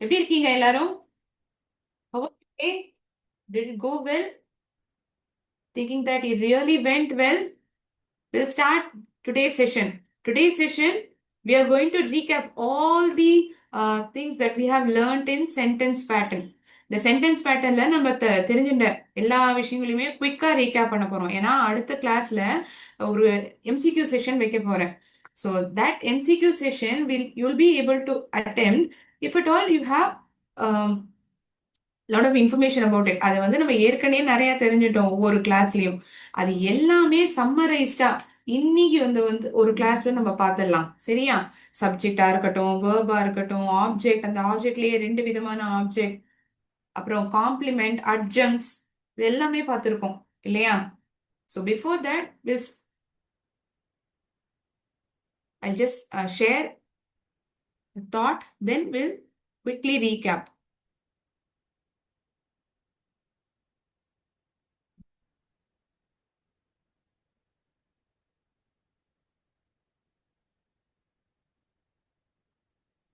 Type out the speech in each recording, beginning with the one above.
எப்படி இருக்கீங்க எல்லாரும்? How was your day? Did it go well? Thinking that it really went well? We'll start today's session. Today's session, we are going to recap all the things that we have learned in sentence pattern. இந்த sentence பேட்டர்ன்ல நம்ம தெரிஞ்சுட்ட எல்லா விஷயங்களையுமே குயிக்கா recap பண்ண போறோம். ஏன்னா அடுத்த கிளாஸ்ல ஒரு எம்சிக்யூ செஷன் வைக்க போறேன். So that MCQ session you'll be able to attempt if at all you have lot of information about it. அதை வந்து நம்ம ஏற்கனவே நிறைய தெரிஞ்சுட்டோம் ஒவ்வொரு கிளாஸ்லயும். அது எல்லாமே சம்மரைஸ்டா இன்னைக்கு வந்து ஒரு கிளாஸ்ல நம்ம பார்த்துடலாம். சரியா? சப்ஜெக்டா இருக்கட்டும், வேர்பா இருக்கட்டும், ஆப்ஜெக்ட், அந்த ஆப்ஜெக்ட்லயே ரெண்டு விதமான ஆப்ஜெக்ட், அப்புறம் காம்ப்ளிமெண்ட், அட்ஜங்க்ஸ், இது எல்லாமே பார்த்துருக்கோம் இல்லையா? So before that I'll just share the thought, then we'll quickly recap.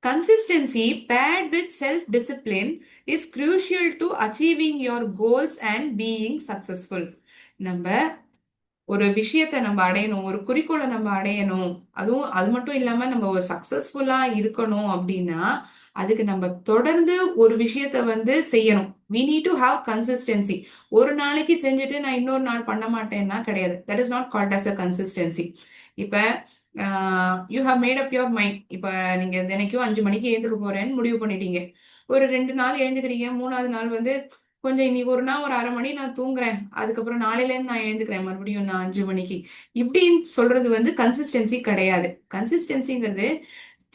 Consistency paired with self-discipline is crucial to achieving your goals and being successful. நம்ம ஒரு விஷயத்தை நம்ம அடையணும், ஒரு குறிக்கோளை நம்ம அடையணும், அதுவும் அது மட்டும் இல்லாம நம்ம ஒரு சக்சஸ்ஃபுல்லா இருக்கணும் அப்படின்னா அதுக்கு நம்ம தொடர்ந்து ஒரு விஷயத்த வந்து செய்யணும். we need to have consistency. ஒரு நாளைக்கு செஞ்சுட்டு நான் இன்னொரு நாள் பண்ண மாட்டேன்னா கிடையாது. that is not called as a consistency. இப்ப you have made up your mind. இப்ப நீங்க தினைக்கும் 5 மணிக்கு எழுந்துக்க போறேன்னு முடிவு பண்ணிட்டீங்க. ஒரு 2 நாள் எழுந்துக்கிறீங்க, 3வது நாள் வந்து கொஞ்சம் இன்னைக்கு ஒரு நாள் ஒரு 1/2 மணி நான் தூங்குறேன், அதுக்கப்புறம் நாளையில இருந்து நான் எழுந்துக்கிறேன் மறுபடியும் நான் 5 மணிக்கு, இப்படின்னு சொல்றது வந்து கன்சிஸ்டன்சி கிடையாது. கன்சிஸ்டன்சிங்கிறது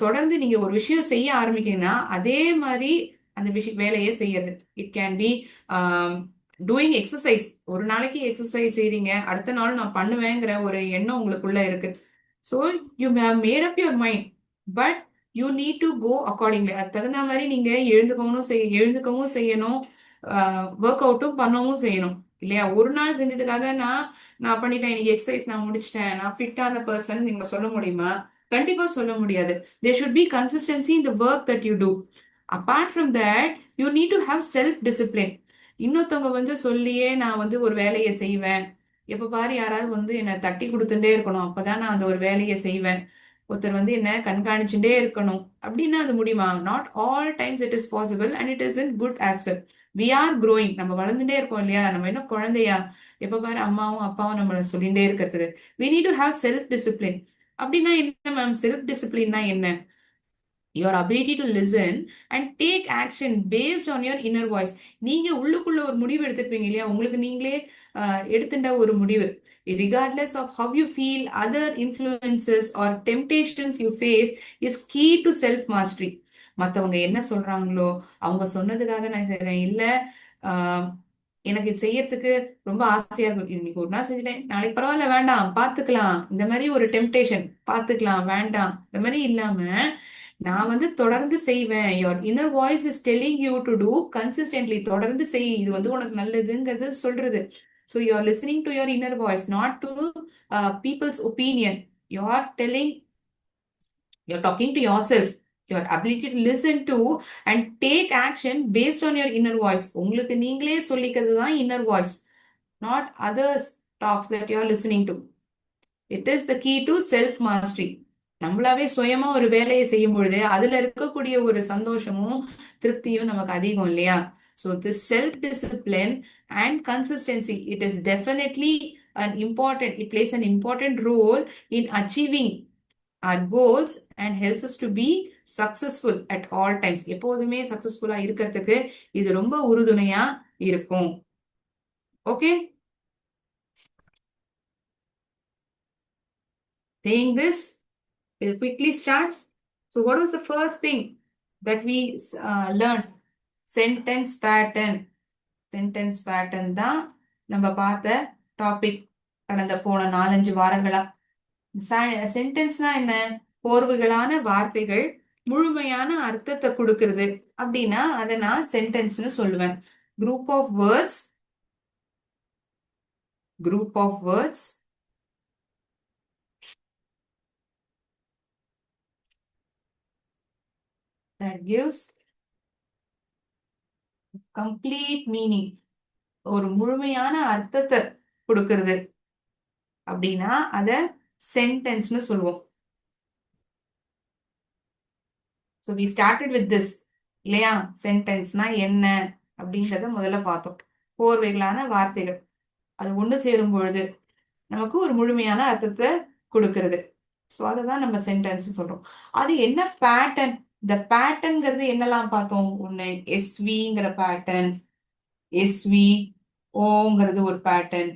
தொடர்ந்து நீங்க ஒரு விஷயம் செய்ய ஆரம்பிக்கீங்கன்னா அதே மாதிரி அந்த வேலையை செய்யறது. It can be doing exercise. ஒரு நாளைக்கு எக்ஸசைஸ் செய்றீங்க, அடுத்த நாள் நான் பண்ணுவேங்கிற ஒரு எண்ணம் உங்களுக்குள்ள இருக்கு. So you have made up your mind, but you need to go accordingly. அது தகுந்த மாதிரி நீங்க எழுந்துக்கவும் செய்யணும், ஒர்க் அவுட்டும் பண்ணவும் செய்யணும் இல்லையா? ஒரு நாள் செஞ்சதுக்காக நான் பண்ணிட்டேன், இன்னைக்கு எக்ஸசைஸ் நான் முடிச்சிட்டேன், நான் ஃபிட்டான பர்சன் நீங்க சொல்ல முடியுமா? கண்டிப்பா சொல்ல முடியாது. There should be consistency in the work that you do. Apart from that you need to have self discipline. இன்னொருத்தவங்க வந்து சொல்லியே நான் வந்து ஒரு வேலையை செய்வேன், எப்ப பாரு யாராவது வந்து என்னை தட்டி கொடுத்துட்டே இருக்கணும், அப்பதான் நான் அந்த ஒரு வேலையை செய்வேன், ஒருத்தர் வந்து என்ன கண்காணிச்சுட்டே இருக்கணும் அப்படின்னா அது முடியுமா? Not all times it is possible and it is in good as well. We are growing. நம்ம வளர்ந்துட்டே இருக்கோம் இல்லையா? நம்ம என்ன குழந்தையா எப்ப பாரு அம்மாவும் அப்பாவும் நம்மளை சொல்லிட்டே இருக்கிறதுக்கு? We need to have self discipline. அப்படின்னா என்ன மேம்? செல்ஃப் டிசிப்ளின்னா என்ன? your ability to listen and take action based on your inner voice. நீங்க உள்ளுக்குள்ள ஒரு முடிவு எடுத்துப்பீங்க இல்லையா? உங்களுக்கு நீங்களே எடுத்துட்ட ஒரு முடிவு. regardless of how you feel, other influences or temptations you face is key to self mastery. மத்தவங்க என்ன சொல்றாங்களோ அவங்க சொன்னதுக்காக நான் செய்றேன், இல்ல எனக்கு செய்யறதுக்கு ரொம்ப ஆசையா இருக்கும், இன்னைக்கு ஒரு நாள் செஞ்சுட்டேன், நாளைக்கு பரவாயில்ல வேண்டாம் பாத்துக்கலாம், இந்த மாதிரி ஒரு டெம்டேஷன், பாத்துக்கலாம் வேண்டாம், இந்த மாதிரி இல்லாம நான் வந்து தொடர்ந்து செய்வேன். your inner voice is telling you to do consistently. தொடர்ந்து செய், இது வந்து உனக்கு நல்லதுங்கிறது சொல்றது. so you are listening to your inner voice, not to people's opinion. you are telling, you're talking to yourself. your ability to listen to and take action based on your inner voice. உங்களுக்கு நீங்களே சொல்லிக்கிறது தான் inner voice, not others talks that you are listening to. it is the key to self mastery. நம்மளாவே சுயமா ஒரு வேலையை செய்யும் பொழுது அதுல இருக்கக்கூடிய ஒரு சந்தோஷமும் திருப்தியும் நமக்கு அதிகம் இல்லையா? So this self discipline and consistency, it is definitely an important, it plays an important role in achieving our goals and helps us to be successful at all times. எப்போதுமே சக்சஸ்ஃபுல்லா இருக்கிறதுக்கு இது ரொம்ப உறுதுணையா இருக்கும். Okay, saying this, we'll quickly start. So what was the first thing that we learned? Sentence pattern. Sentence pattern தான் நம்ம பார்த்த டாபிக் கடந்த போன 4-5 வாரங்களா. சென்டென்ஸ்னா என்ன? போர்வைகளான வார்த்தைகள் முழுமையான அர்த்தத்தை கொடுக்கிறது அப்படின்னா அதை நான் சென்டென்ஸ்னு சொல்லுவேன். Group of words, group of words that gives complete meaning, ஒரு முழுமையான அர்த்தத்தை கொடுக்கிறது அப்படின்னா அத சென்டென்ஸ்னு சொல்லுவோம். So we started with this இல்லையா? சென்டென்ஸ்னா என்ன அப்படின்றத முதல்ல பார்த்தோம். கோர்வைகளான வார்த்தைகள் அது ஒண்ணு சேரும் பொழுது நமக்கு ஒரு முழுமையான அர்த்தத்தை கொடுக்கிறது. ஸோ அதை தான் நம்ம சென்டென்ஸ் சொல்றோம். அது என்ன பேட்டர்ன்? இந்த பேட்டர்ன்ங்கிறது என்னெல்லாம் பார்த்தோம்? ஒண்ணு எஸ்விங்கிற பேட்டர்ன், எஸ்வி ஓங்கிறது ஒரு பேட்டர்ன்,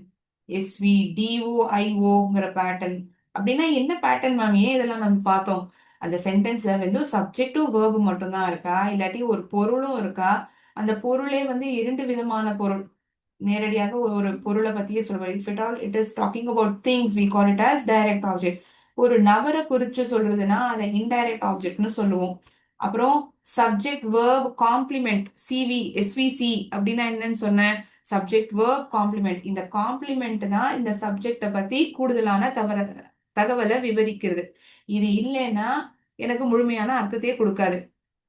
எஸ்வி டிஓஐஓங்கிற பேட்டர்ன். அப்படின்னா என்ன பேட்டர்ன் மேம்? ஏன் இதெல்லாம் நம்ம பார்த்தோம்? அந்த சென்டென்ஸ்ல வந்து சப்ஜெக்டும் வேர்பு மட்டும்தான் இருக்கா, இல்லாட்டி ஒரு பொருளும் இருக்கா? அந்த பொருளே வந்து இரண்டு விதமான பொருள். நேரடியாக ஒரு பொருளை பத்தியே சொல்லுவார். If it all it is talking about things we call it as direct object. ஒரு நபரை குறிச்சு சொல்றதுன்னா அதை இன்டைரக்ட் ஆப்ஜெக்ட்னு சொல்லுவோம். அப்புறம் subject verb complement, CV SVC அப்படின்னா என்னன்னு சொன்னேன்? Subject verb complement. இந்த காம்ப்ளிமெண்ட் தான் இந்த சப்ஜெக்டை பத்தி கூடுதலான தகவலை விவரிக்கிறது. இது இல்லைன்னா எனக்கு முழுமையான அர்த்தத்தையே கொடுக்காது.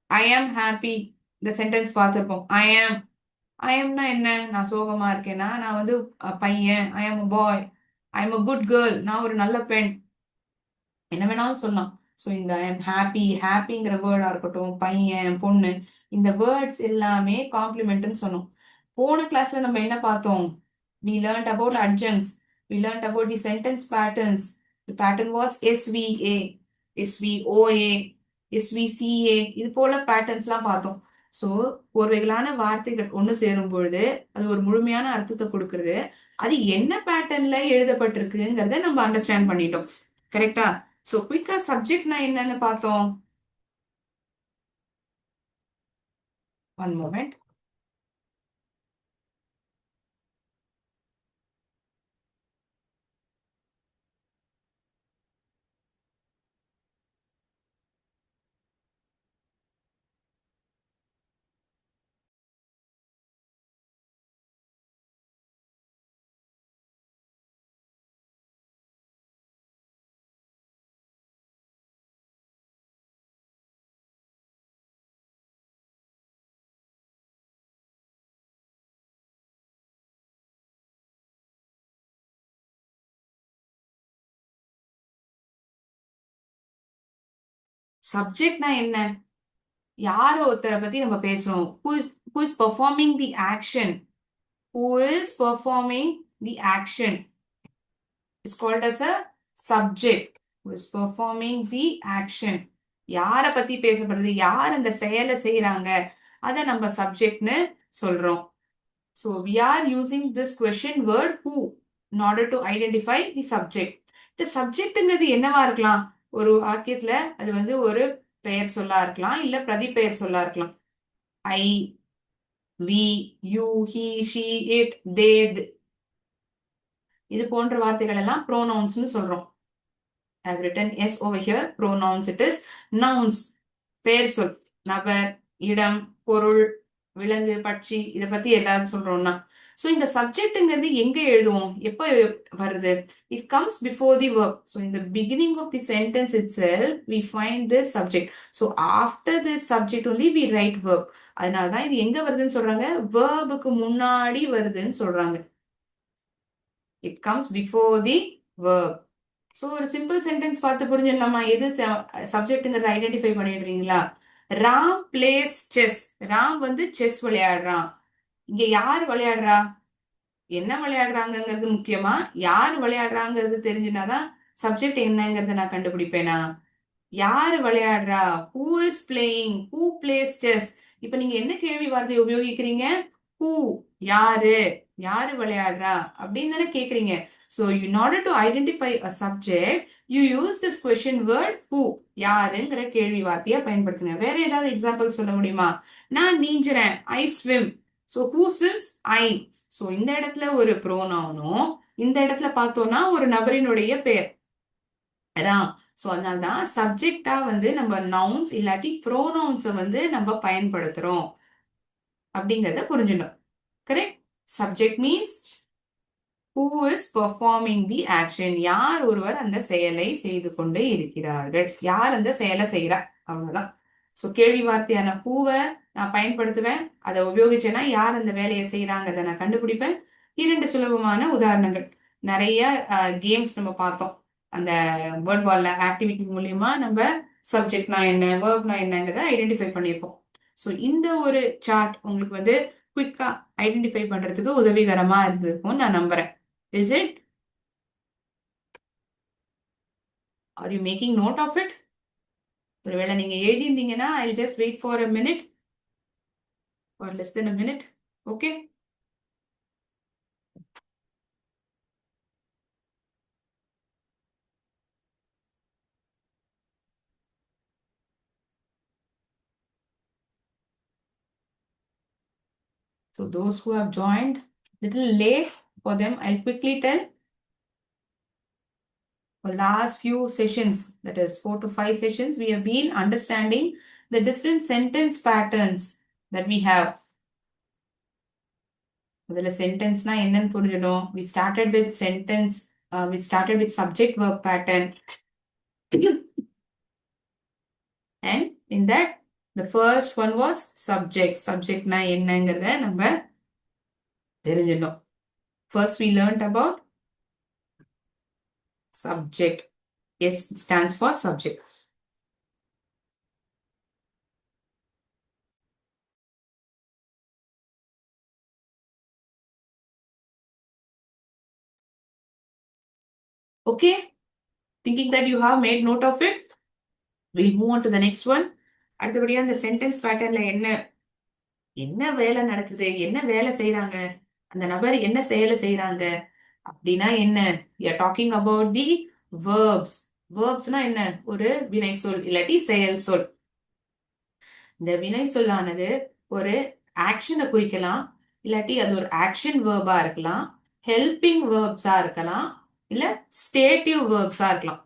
ஐ ஆம் ஹாப்பி, இந்த சென்டென்ஸ் பார்த்துருப்போம். ஐ ஆம்னா என்ன? நான் சோகமா இருக்கேனா? நான் வந்து பையன், ஐ ஆம் அ பாய். ஐ ஆம் அ குட் கேர்ள், நான் ஒரு நல்ல பெண். என்ன வேணாலும் சொல்லலாம். ஸோ இந்த ஐ எம் ஹாப்பி, ஹாப்பிங்கிற வேர்டா இருக்கட்டும், பையன், பொண்ணு, இந்த வேர்ட்ஸ் எல்லாமே காம்ப்ளிமெண்ட்னு சொன்னோம். போன கிளாஸ்ல நம்ம என்ன பார்த்தோம்? We learnt about adjuncts. We learnt about the sentence patterns. The pattern was SVA, SVOA, SVCA. இது போல பேட்டர்ன்ஸ்லாம் பார்த்தோம். ஸோ ஒருவகையிலான வார்த்தைகள் ஒன்று சேரும் பொழுது அது ஒரு முழுமையான அர்த்தத்தை கொடுக்கறது. அது என்ன பேட்டர்ன்ல எழுதப்பட்டிருக்குங்கிறத நம்ம அண்டர்ஸ்டாண்ட் பண்ணிட்டோம். கரெக்டா? ஸோ குயிக்கா சப்ஜெக்ட்னா என்னன்னு பார்த்தோம். One moment. சப்ஜெக்ட்னா என்ன? யாரோ ஒருத்தரை பத்தி நம்ம பேசுறோம். who is performing the action, who is performing the action is called as a subject. Who is performing the action, யார பத்தி பேசப்படுது, யார் அந்த செயலை செய்யறாங்க, அதை நம்ம சப்ஜெக்ட்னு சொல்றோம். So we are using this question word who in order to identify the subject. இந்த சப்ஜெக்ட்ங்கிறது என்னவா இருக்கலாம்? ஒரு வாக்கியத்துல அது வந்து ஒரு பெயர் சொல்லா இருக்கலாம், இல்ல பிரதிபெயர் சொல்லா இருக்கலாம். I, we, you, he, she, it, they, இது போன்ற வார்த்தைகள் எல்லாம் ப்ரோனவுன்ஸ்னு சொல்றோம். I've written S over here. Pronouns it is. Nouns பெயர் சொல், நபர், இடம், பொருள், விலங்கு, பட்சி, இதை பத்தி எல்லாரும் சொல்றோம்னா. ஸோ இந்த சப்ஜெக்ட்ங்கிறது எங்க எழுதுவோம், எப்போ வருது? It comes before the verb. So இந்த beginning of the sentence itself we find this subject. So after this subject only we write verb. அதனாலதான் இது எங்க வருதுன்னு சொல்றாங்க? வேர்புக்கு முன்னாடி வருதுன்னு சொல்றாங்க. It comes before the verb. So ஒரு சிம்பிள் சென்டென்ஸ் பார்த்து புரிஞ்சிடலாமா? எது சப்ஜெக்ட்ங்கிறத ஐடென்டிஃபை பண்ணிடுறீங்களா? Ram place chess. ராம் வந்து செஸ் விளையாடுறான். இங்க யார் விளையாடுறா? என்ன விளையாடுறாங்கிறது முக்கியமா? யார் விளையாடுறாங்கிறது தெரிஞ்சுனாதான் சப்ஜெக்ட் என்னங்கிறத நான் கண்டுபிடிப்பேனா? யாரு விளையாடுறா? Who is playing, who plays chess. இப்ப நீங்க என்ன கேள்வி வார்த்தையை உபயோகிக்கிறீங்க? ஹூ, யாரு, யாரு விளையாடுறா அப்படின்னு தானே கேக்குறீங்க. So in order to identify a subject you use this question word who, யாருங்கிற கேள்வி வார்த்தையை பயன்படுத்துங்க. வேற ஏதாவது எக்ஸாம்பிள் சொல்ல முடியுமா? நான் நீஞ்சுறேன், I swim. So who swims? I. So இந்த இடத்துல ஒரு ப்ரோனவுனும், இந்த இடத்துல பார்த்தோம்னா ஒரு நபரினுடைய பெயர் ராம். ஸோ அதனால்தான் சப்ஜெக்டா வந்து நம்ம நவுன்ஸ் இல்லாட்டி ப்ரோனவுன்ஸை வந்து நம்ம பயன்படுத்துறோம் அப்படிங்கிறத புரிஞ்சுட்டோம். Correct? Subject means who is performing the action. யார் ஒருவர் அந்த செயலை செய்து கொண்டு இருக்கிறார்கள், யார் அந்த செயலை செய்யறா, அவ்வளவுதான். ஸோ கேள்வி வார்த்தையான ஹூவை நான் பயன்படுத்துவேன். அதை உபயோகிச்சேன்னா யார் அந்த வேலையை செய்யறாங்கிறத நான் கண்டுபிடிப்பேன். 2 சுலபமான உதாரணங்கள். நிறைய கேம்ஸ் நம்ம பார்த்தோம். அந்த வேர்ட் பால் ஆக்டிவிட்டி மூலியமா நம்ம சப்ஜெக்ட்னா என்ன, வேர்ப்னா என்னங்கிறத ஐடென்டிஃபை பண்ணியிருப்போம். ஸோ இந்த ஒரு சார்ட் உங்களுக்கு வந்து குவிக்கா ஐடென்டிஃபை பண்றதுக்கு உதவிகரமா இருந்திருக்கும் நான் நம்புறேன். Is it? Are you making note of it? ஒருவேளை நீங்க எழுதியிருந்தீங்கன்னா I just wait for a minute or less than a minute. Okay. So those who have joined little late for them, I'll quickly tell. For last few sessions, that is 4 to 5 sessions, we have been understanding the different sentence patterns that we have. முதல்ல சென்டென்ஸ்னா என்னன்னு புரிஞ்சிடும். We started with sentence, we started with subject verb pattern. And in that, the first one was subject. Subjectனா என்னங்கிறத நம்ம தெரிஞ்சிடும். First we learned about subject. S stands for subject. Okay, thinking that you have made note of it, we move on to the next one. அடுத்தபடியா இந்த sentence பேட்டர்ன்ல என்ன என்ன வேலை நடக்குது, என்ன வேலை செய்யறாங்க, அந்த நபர் என்ன செயலை செய்யறாங்க அப்படின்னா என்ன? we are talking about the verbs. verbsனா என்ன? ஒரு வினை சொல் இல்லாட்டி செயல் சொல். இந்த வினை சொல்லானது ஒரு ஆக்ஷனை குறிக்கலாம், இல்லாட்டி அது ஒரு ஆக்ஷன் வேர்பா இருக்கலாம், ஹெல்பிங் வேர்ப்ஸா இருக்கலாம், இல்ல ஸ்டேட்டிவ் வேர்ப்ஸா இருக்கலாம்.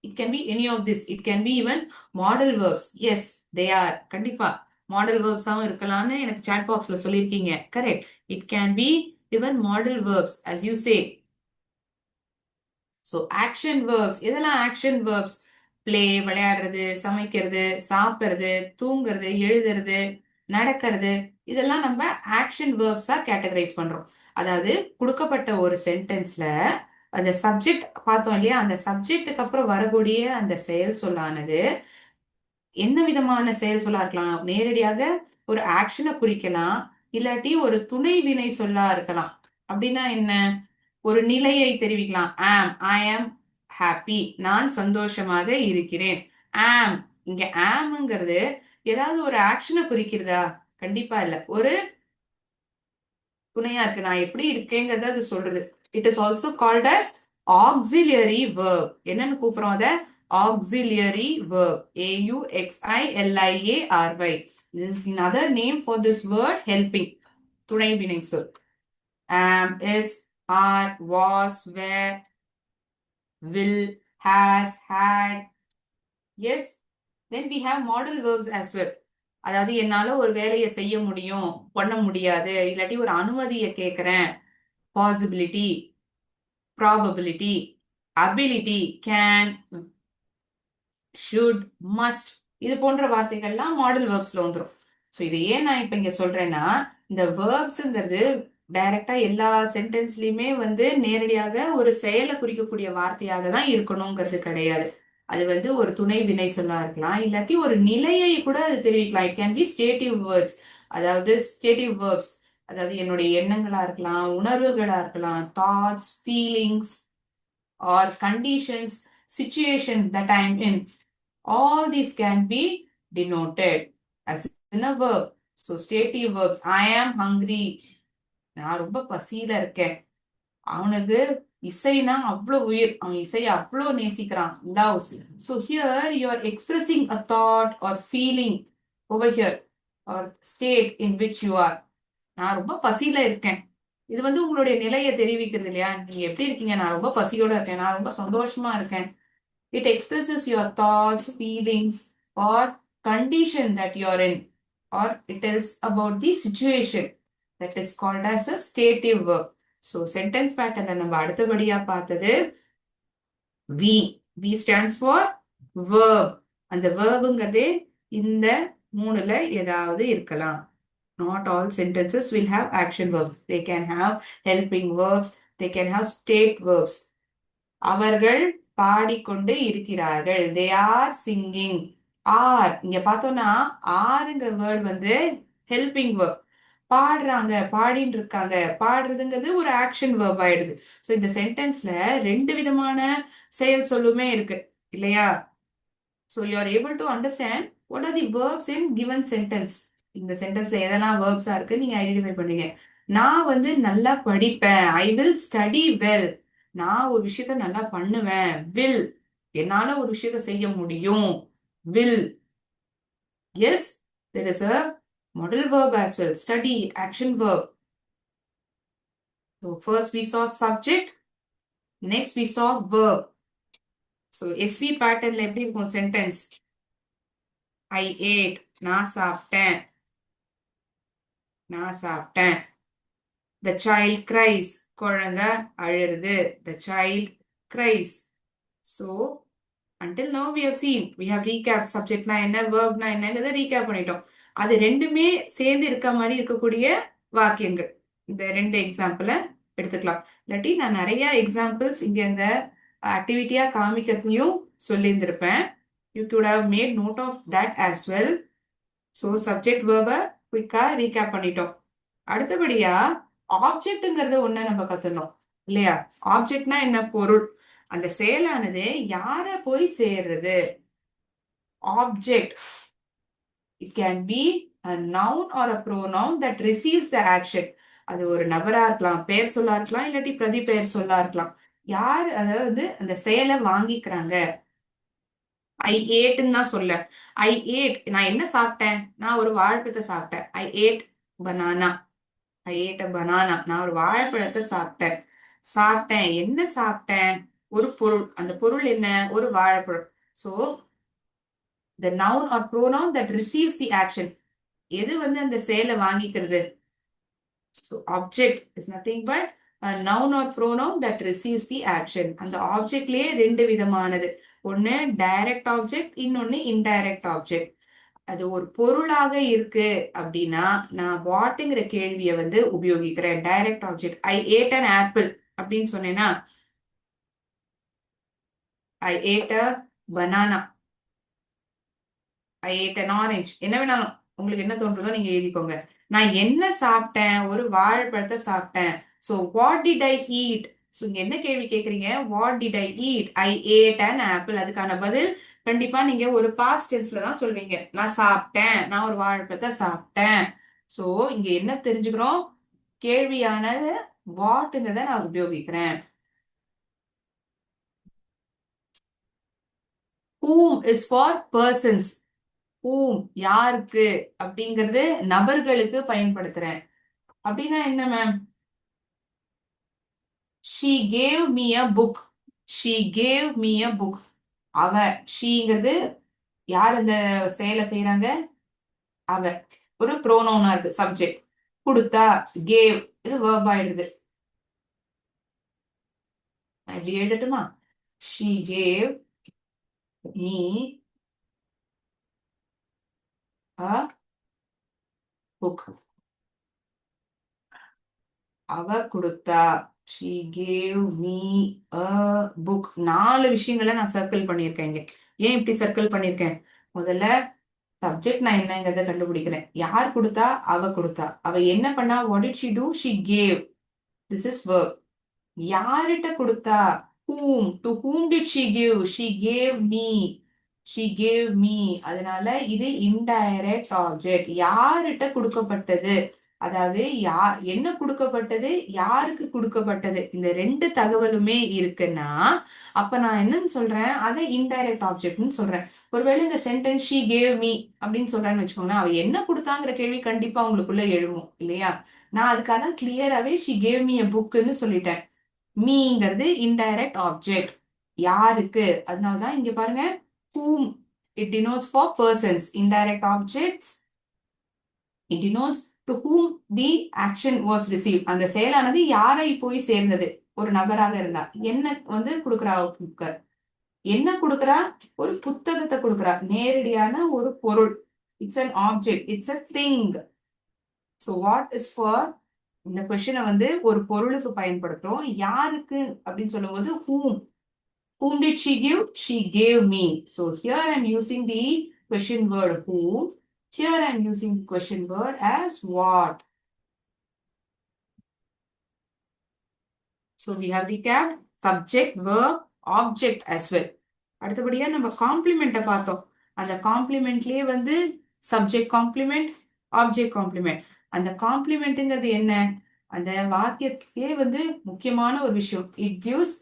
It can be any of this. It can be even model verbs. Yes, they are. கண்டிப்பா மாடல் வேர்ப்ஸாவும் இருக்கலாம்னு எனக்கு சாட் பாக்ஸ்ல சொல்லியிருக்கீங்க. Correct. It can be even model verbs as you say. So action verbs. இதெல்லாம் action verbs. Play, விளையாடுறது, சமைக்கிறது, சாப்பிடுறது, தூங்குறது, எழுதுறது, நடக்கிறது, இதெல்லாம் நம்ம ஆக்ஷன் வேர்ப்ஸா கேட்டகரைஸ் பண்றோம். அதாவது கொடுக்கப்பட்ட ஒரு சென்டென்ஸ்ல அந்த சப்ஜெக்ட் பார்த்தோம் இல்லையா, அந்த சப்ஜெக்டுக்கு அப்புறம் வரக்கூடிய அந்த செயல் சொல்லானது என்ன விதமான செயல் சொல்லா இருக்கலாம்? நேரடியாக ஒரு ஆக்ஷனை குறிக்கலாம், இல்லாட்டி ஒரு துணை வினை சொல்லா இருக்கலாம். அப்படின்னா என்ன? ஒரு நிலையை தெரிவிக்கலாம். ஐ ஆம் ஹாப்பி, நான் சந்தோஷமாக இருக்கிறேன். ஆம், இங்க ஆம்ங்கிறது ஏதாவது ஒரு ஆக்ஷனை குறிக்கிறதா? கண்டிப்பா இல்ல. ஒரு துணையா இருக்கு. நான் எப்படி இருக்கேங்கிறத அது சொல்றது. It is also called as auxiliary verb. என்னன்னு கூப்பிடுறோம் அத? ஆக்சிலியரி verb. AUXILIARY. This is another name for this word helping. துணை வினை சொல். Am, is, are, was, were, will, has, had. Yes. Then we have model verbs as well. அதாவது என்னால ஒரு வேலையை செய்ய முடியும், பண்ண முடியாது, இல்லாட்டி ஒரு அனுமதியை கேட்கிறேன். Possibility, probability, ability, can, should, must, இது போன்ற வார்த்தைகள்லாம் மாடல் வேர்ப்ஸ்ல வந்துடும். ஸோ இது ஏன் நான் இப்ப இங்க சொல்றேன்னா, இந்த வேர்ப்ஸ்ங்கிறது டைரக்டா எல்லா சென்டென்ஸ்லயுமே வந்து நேரடியாக ஒரு செயலை குறிக்கக்கூடிய வார்த்தையாக தான் இருக்கணுங்கிறது கிடையாது. அது வந்து ஒரு துணை வினை சொல்லா இருக்கலாம், இல்லாட்டி ஒரு நிலையை கூட அது தெரிவிக்கலாம். It can be stative words. அதாவது ஸ்டேட்டிவ் வேர்ப்ஸ், அதாவது என்னுடைய எண்ணங்களா இருக்கலாம், உணர்வுகளா இருக்கலாம், thoughts, feelings or conditions, situation that I am in. All these can be denoted as in a verb. So stative verbs. I am hungry. நான் ரொம்ப பசியில இருக்கேன். அவனுக்கு இசைனா அவ்வளோ உயிர், அவன் இசையை அவ்வளோ நேசிக்கிறான். Loves. So here you are expressing a thought or feeling over here or state in which you are. நான் ரொம்ப பசியில இருக்கேன். இது வந்து உங்களுடைய நிலையை தெரிவிக்கிறது இல்லையா? நீங்க எப்படி இருக்கீங்க? நான் ரொம்ப பசியோட இருக்கேன், நான் ரொம்ப சந்தோஷமா இருக்கேன். It expresses your thoughts, feelings, or condition that you're in, or it tells about the situation. That is called as a stative verb. So sentence pattern நம்ம அடுத்தபடியா பார்த்தது V. V stands for verb. அந்த verbங்கிறது இந்த மூணுல ஏதாவது இருக்கலாம். Not all sentences will have action verbs. They can have helping verbs. They can have state verbs. அவர்கள் பாடிக்கொண்டு இருக்கிறார்கள். They are singing. Are இங்க பார்த்தோம்னா ஆறுங்கிற வேர்ட் வந்து ஹெல்பிங் வேர்ப். பாடுறாங்க, பாடிட்டு இருக்காங்க. பாடுறதுங்கிறது ஒரு ஆக்ஷன் வேர்ப் ஆயிடுது. ஸோ இந்த சென்டென்ஸ்ல ரெண்டு விதமான செயல் சொல்லுமே இருக்கு இல்லையா? So you are able to understand what are the verbs in given sentence. இந்த சென்டென்ஸ்ல எதெல்லாம் வேர்ப்ஸா இருக்கு நீங்க ஐடென்டிஃபை பண்ணுங்க. நான் வந்து நல்லா படிப்பேன். I will study well. நான் ஒரு விஷயத்த நல்லா பண்ணுவேன். வில் என்னால ஒரு விஷயத்த செய்ய முடியும். Will. Yes, there is a modal verb as well. Study, action verb. So first we saw subject, next we saw verb. So SV patternல எப்படி இருக்கும் sentence? I ate. நான் சாப்பிட்டேன். நான் சாப்பிட்டேன். The child cries. குழந்தை அழுது. The child cries. So until now we have seen, we have recap. subjectனா என்ன, verbனா என்னங்கிறத recap பண்ணிட்டோம். அது ரெண்டுமே சேர்ந்து இருக்க மாதிரி இருக்கக்கூடிய வாக்கியங்கள். இந்த ரெண்டு எக்ஸாம்பிள எடுத்துக்கலாம். இல்லாட்டி நான் நிறைய எக்ஸாம்பிள்ஸ் இங்க இந்த ஆக்டிவிட்டியா காமிக்கிறதையும் சொல்லியிருந்திருப்பேன். You could have made note of that as well. So subject வேர்பை குயிக்கா ரீகேப் பண்ணிட்டோம். அடுத்தபடியா ஆப்ஜெக்ட்ங்கிறத ஒண்ணு நம்ம கத்துனோம் இல்லையா? ஆப்ஜெக்ட்னா என்ன பொருள்? அந்த செயலானது யார போய் சேர்றது? Object, it can be a noun or a pronoun that receives the action. அது ஒரு நபரா இருக்கலாம், பெயர் சொல்லா இருக்கலாம், இல்லாட்டி பிரதி பெயர் சொல்லா இருக்கலாம். யார் அதாவது அந்த செயலை வாங்கிக்கிறாங்க? ஐ ஏட்ன்னு தான் சொல்ல. ஐ ஏட், நான் என்ன சாப்பிட்டேன்? நான் ஒரு வாழைப்பழத்தை சாப்பிட்டேன். I ate banana. I ate a banana. நான் ஒரு வாழைப்பழத்தை சாப்பிட்டேன். சாப்பிட்டேன், என்ன சாப்பிட்டேன்? ஒரு பொருள். அந்த பொருள் என்ன? ஒரு வாழைப்பழம். So the noun or pronoun that receives the action. எது வந்து அந்த செயலை வாங்கிக்கிறது? So object is nothing but a noun or pronoun that receives the action. அந்த ஆப்ஜெக்ட்லயே ரெண்டு விதமானது. ஒன்னு டைரக்ட் ஆப்ஜெக்ட், இன்னொன்னு இன்டைரக்ட் ஆப்ஜெக்ட். அது ஒரு பொருளாக இருக்கு அப்படின்னா நான் வாட்டுங்கிற கேள்வியை வந்து உபயோகிக்கிறேன். Direct object. I ate an apple அப்படின்னு சொன்னேன்னா I ate a banana. I ate an orange. என்ன வேணாலும் உங்களுக்கு என்ன தோன்றதோ நீங்க எழுதிக்கோங்க. நான் என்ன சாப்பிட்டேன்? ஒரு வாழைப்பழத்தை சாப்பிட்டேன். So what did I eat? So இங்க என்ன கேள்வி கேட்குறீங்க? What did I eat? I ate an apple. அதுக்கான பதில் கண்டிப்பா நீங்க ஒரு பாஸ்ட் டென்ஸ்ல தான் சொல்வீங்க. நான் சாப்பிட்டேன், நான் ஒரு வாழைப்பழத்தை சாப்பிட்டேன். ஸோ இங்க என்ன தெரிஞ்சுக்கிறோம்? கேள்வியானது வாட்டுங்கிறத நான் உபயோகிக்கிறேன். whom is for persons. whom யாருக்கு அப்படிங்கிறது நபர்களுக்கு பயன்படுத்துறேன். அப்படின்னா என்ன ma'am? she gave me a book. she gave me a book. அவ, ஷீங்கிறது யார் இந்த செயலை செய்யறாங்க? அவ. ஒரு ப்ரோனவுனா இருக்கு, சப்ஜெக்ட். கொடுத்தா, கேவ், இது வேர்ப் ஆயிடுது. இப்படி எழுதட்டுமா? she gave me a book. அவ கொடுத்தா. she gave me a book. 4 விஷயங்களை நான் சர்க்கிள் பண்ணியிருக்கேன் இங்க. ஏன் இப்படி சர்க்கிள் பண்ணியிருக்கேன்? முதல்ல சப்ஜெக்ட் நான் என்னங்கிறத கண்டுபிடிக்கிறேன். யார் கொடுத்தா? அவ கொடுத்தா. அவ என்ன பண்ணா? what did she do? she gave. this is verb. யார்கிட்ட கொடுத்தா? whom. to whom did she give? she gave me. she gave me. அதனால இது இன்டைரக்ட் ஆப்ஜெக்ட். யார்கிட்ட கொடுக்கப்பட்டது? அதாவது யார் என்ன கொடுக்கப்பட்டது, யாருக்கு கொடுக்கப்பட்டது, இந்த ரெண்டு தகவலுமே இருக்குன்னா அப்ப நான் என்னன்னு சொல்றேன்? அதை இன்டைரக்ட் ஆப்ஜெக்ட்னு சொல்றேன். ஒருவேளை இந்த சென்டென்ஸ் she gave me அப்படின்னு சொல்றேன்னு வச்சுக்கோங்களேன், அவ என்ன கொடுத்தாங்கிற கேள்வி கண்டிப்பா உங்களுக்குள்ள எழுவும் இல்லையா? நான் அதுக்காக கிளியராகவே she gave me a bookன்னு சொல்லிட்டேன். மீங்கிறது இன்டைரக்ட் ஆப்ஜெக்ட். யாருக்கு? அதனாலதான் இங்க பாருங்க, whom it denotes for persons. indirect objects, it denotes to whom the action was received. அந்த செயலானது யாரை போய் சேர்ந்தது? ஒரு நபராக இருந்தா. என்ன வந்து கொடுக்குறா? என்ன கொடுக்குறா? ஒரு புத்தகத்தை கொடுக்குறா. நேரடியான ஒரு பொருள். It's an object. It's a thing. So what is for? இந்த கொஸ்டினை வந்து ஒரு பொருளுக்கு பயன்படுத்துறோம். யாருக்கு அப்படின்னு சொல்லும்போது whom. Whom did she give? She gave me. So here I'm using the question word whom. Here I'm using the question word as what. So we have recapped subject, verb, object as well. அடுத்தபடியா நம்ம காம்ப்ளிமெண்ட்டை பார்த்தோம். அந்த காம்ப்ளிமெண்ட்லயே வந்து subject complement, object complement. அந்த காம்ப்ளிமெண்ட்டுங்கிறது என்ன? அந்த வாக்கியத்திலே வந்து முக்கியமான ஒரு விஷயம். It gives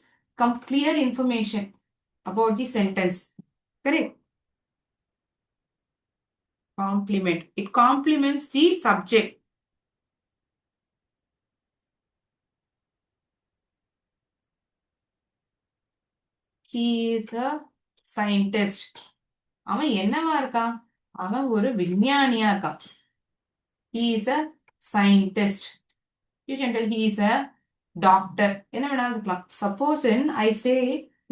clear information about the sentence. Correct? Complement. It complements the subject. He is a scientist. அவன் என்னவா இருக்கான்? அவன் ஒரு விஞ்ஞானியா இருக்கான். He is a scientist. You can tell he is a doctor. என்ன வேணாலும் இருக்கலாம். Suppose I say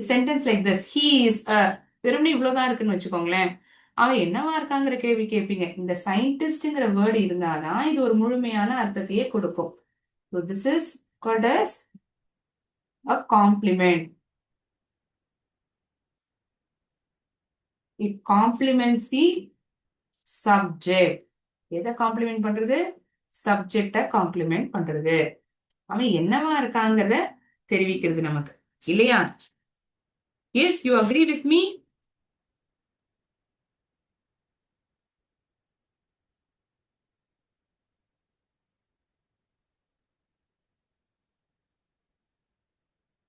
a sentence like this. He is a வெறும்னே இவ்வளவுதான் இருக்குன்னு வச்சுக்கோங்களேன். அவன் என்னவா இருக்காங்கிற கேள்வி கேட்பீங்க. இந்த சயின்டிஸ்ட்ங்கிற வேர்டு இருந்தாதான் இது ஒரு முழுமையான அர்த்தத்தையே கொடுக்கும். So this is called as a compliment. It complements the subject. எதை காம்ப்ளிமெண்ட் பண்றது? சப்ஜெக்ட காம்ப்ளிமெண்ட் பண்றது. அவன் என்னவா இருக்காங்கிறத தெரிவிக்கிறது நமக்கு இல்லையா? Yes, you agree with me?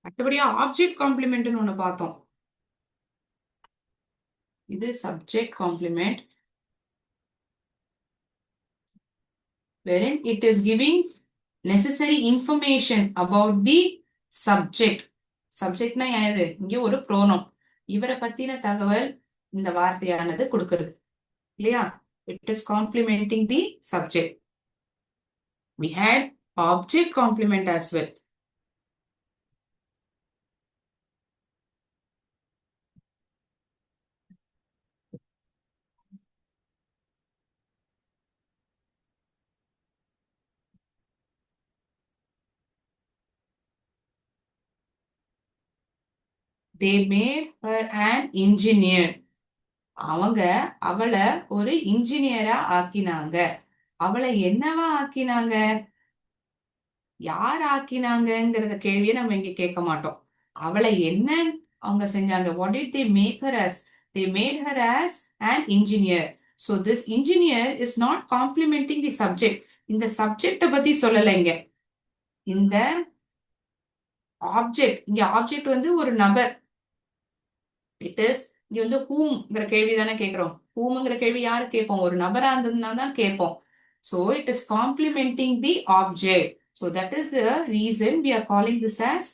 அடுத்தபடியா ஆப்ஜெக்ட் காம்ப்ளிமெண்ட்னு ஒண்ணு பார்த்தோம். இது subject complement, wherein it is giving necessary information about the subject. சப்ஜெக்ட்னா யாரு? இங்க ஒரு ப்ரோனோம். இவரை பத்தின தகவல் இந்த வார்த்தையானது கொடுக்கிறது இல்லையா? It is complementing the subject. We had object complement as well. They made her an engineer. அவங்க அவளை ஒரு இன்ஜினியரா ஆக்கினாங்க. அவளை என்னவா ஆக்கினாங்க? யார் ஆக்கினாங்கிறத கேள்வியை நம்ம இங்க கேட்க மாட்டோம். அவளை என்ன அவங்க செஞ்சாங்க? What did they make her as? They made her as an engineer. So this engineer is not complementing the subject. இந்த சப்ஜெக்ட பத்தி சொல்லல இங்க. இந்த ஆப்ஜெக்ட், இங்க ஆப்ஜெக்ட் வந்து ஒரு நபர். இட் இஸ் இங்க வந்து whomங்கிற கேள்வி தானே கேட்கிறோம். whomங்கிற கேள்வி யாரு கேட்போம்? ஒரு நபரா இருந்ததுன்னா தான் கேட்போம். So it is complementing the object. So that is the reason we are calling this as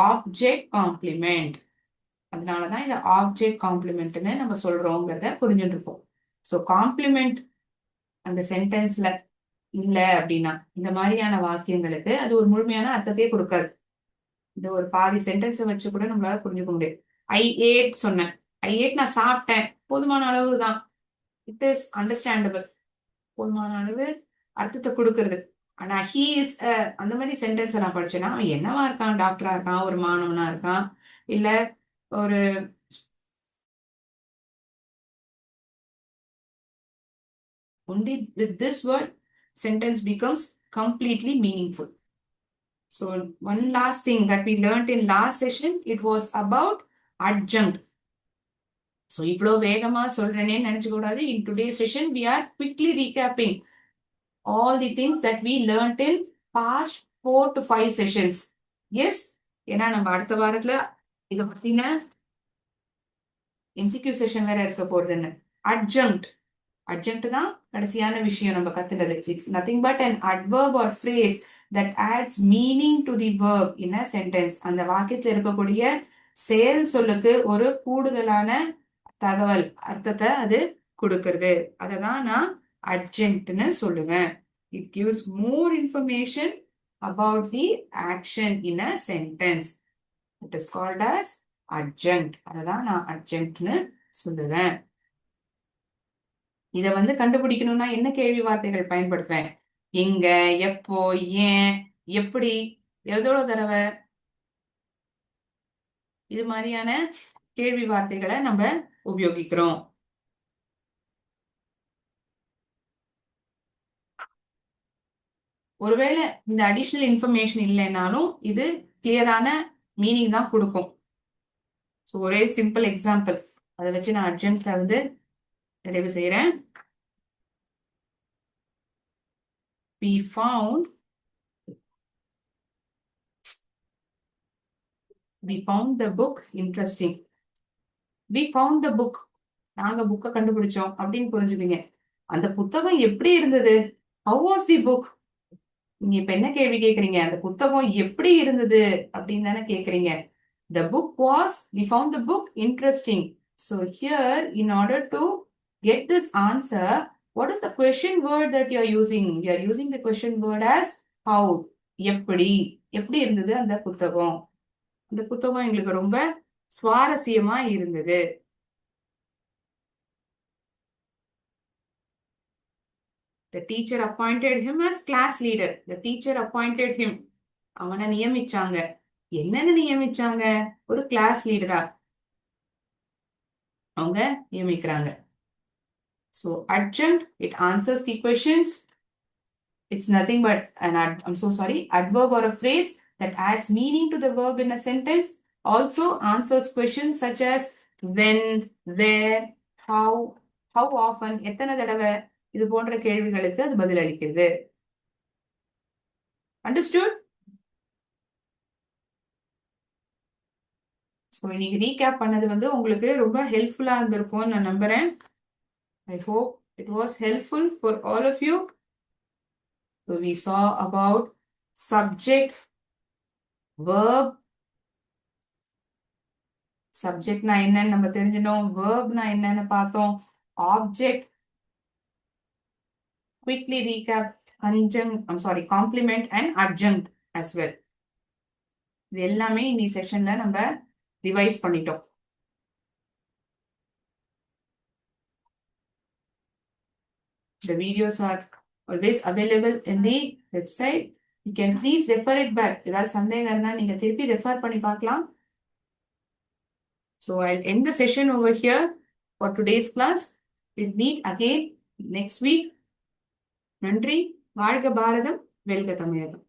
object complement. அதனாலதான் இந்த ஆப்ஜெக்ட் காம்ப்ளிமெண்ட்னு நம்ம சொல்றோங்கிறத புரிஞ்சுட்டு இருப்போம். ஸோ காம்ப்ளிமெண்ட் அந்த சென்டென்ஸ்ல இல்ல அப்படின்னா இந்த மாதிரியான வாக்கியங்களுக்கு அது ஒரு முழுமையான அர்த்தத்தையே கொடுக்காது. இந்த ஒரு பாதி சென்டென்ஸை வச்சு கூட நம்மளால புரிஞ்சுக்க முடியாது. ஐ ஏட் சொன்னேன். ஐ ஏட் நான் சாப்பிட்டேன். போதுமான அளவு தான். It is understandable. போதுமான அளவு அர்த்தத்தை கொடுக்கறது. ஆனா ஹீ இஸ் அந்த மாதிரி சென்டென்ஸை நான் படிச்சேன்னா அவன் என்னவா இருக்கான்? டாக்டரா இருக்கான், ஒரு மாணவனா இருக்கான், இல்ல ஒரு only with this word sentence becomes completely meaningful. So one last thing that we learned in last session, it was about adjunct. So இவ்வளோ வேகமா சொல்றேனே நினைச்சு கூடாது. In today's session we are quickly recapping all the things that we learned in past 4 to 5 sessions. Yes, ஏன்னா நம்ம அடுத்த வாரத்துல இதை பத்தின MCQ செஷன் வேற இருக்க போறதுன்னு. adjunct adjunct தான் கடைசியான விஷயம் நம்ம கத்துனது. It's nothing but an adverb or phrase that adds meaning to the verb in a sentence. அந்த வாக்கியத்துல இருக்கக்கூடிய செயல் சொல்லுக்கு ஒரு கூடுதலான தகவல் அர்த்தத்தை அது கொடுக்கிறது. அததான் நான் adjunctனு சொல்லுவேன். It gives more information about the action in a sentence. It is called as adjunct. அததான் நான் adjunctனு சொல்லுவேன். இத வந்து கண்டுபிடிக்கணும்னா என்ன கேள்வி வார்த்தைகள் பயன்படுத்துவேன்? எங்க, எப்போ, ஏன், எப்படி, எவ்வளவு தடவை, இது மாதிரியான கேள்வி வார்த்தைகளை நம்ம உபயோகிக்கிறோம். ஒருவேளை இந்த அடிஷனல் இன்ஃபர்மேஷன் இல்லைன்னாலும் இது கிளியரான மீனிங் தான் கொடுக்கும். ஸோ ஒரே சிம்பிள் எக்ஸாம்பிள் அதை வச்சு நான் அர்ஜென்ட்ல வந்து நிறைவு செய்யறேன். We found the book interesting. We found the book. நாங்க புக்கை கண்டுபிடிச்சோம் அப்படின்னு புரிஞ்சுப்பீங்க. அந்த புத்தகம் எப்படி இருந்தது? How was the book? நீங்க இப்ப என்ன கேள்வி கேக்குறீங்க? அந்த புத்தகம் எப்படி இருந்தது அப்படின்னு தானே கேக்குறீங்க. The book was, we found the book interesting. So here, in order to get this answer, what is the question word that you are using? You are using the question word as how. எப்படி இருந்தது அந்த புத்தகம்? அந்த புத்தகம் எங்களுக்கு ரொம்ப சுவாரஸ்யமா இருந்தது. The teacher appointed him as class leader. The teacher appointed him. அவனை நியமிச்சாங்க. என்னன்னு நியமிச்சாங்க? ஒரு கிளாஸ் லீடரா அவங்க நியமிக்கிறாங்க. So adjunct, it answers the questions. It's nothing but an adverb or a phrase that adds meaning to the verb in a sentence. Also answers questions such as when, where, how often, எத்தனை தடவை, இது போன்ற கேள்விகளுக்கு அது பதில் அளிக்கிறது. Understood? So இன்னைக்கு recap பண்ணது வந்து உங்களுக்கு ரொம்ப ஹெல்ப்ஃபுல்லா இருந்திருக்கும்னு நான் நம்புறேன். I hope it was helpful for all of you. So we saw about subject, verb. Subject na என்னன்னு நம்ம தெரிஞ்சினோம். Verb na என்னன்னு பார்த்தோம். Object. Quickly recap. Complement and adjunct as well. இது எல்லாமே இந்த செஷன்ல நம்ம ரிவைஸ் பண்ணிட்டோம். The videos are always available in the website. You can please refer it back. ஏதாவது சந்தேகம் இருந்தா நீங்க திருப்பி ரெஃபர் பண்ணி பார்க்கலாம். So I'll end the session over here for today's class. We'll meet again next week. நன்றி. வாழ்க பாரதம், வெல்க தமிழகம்.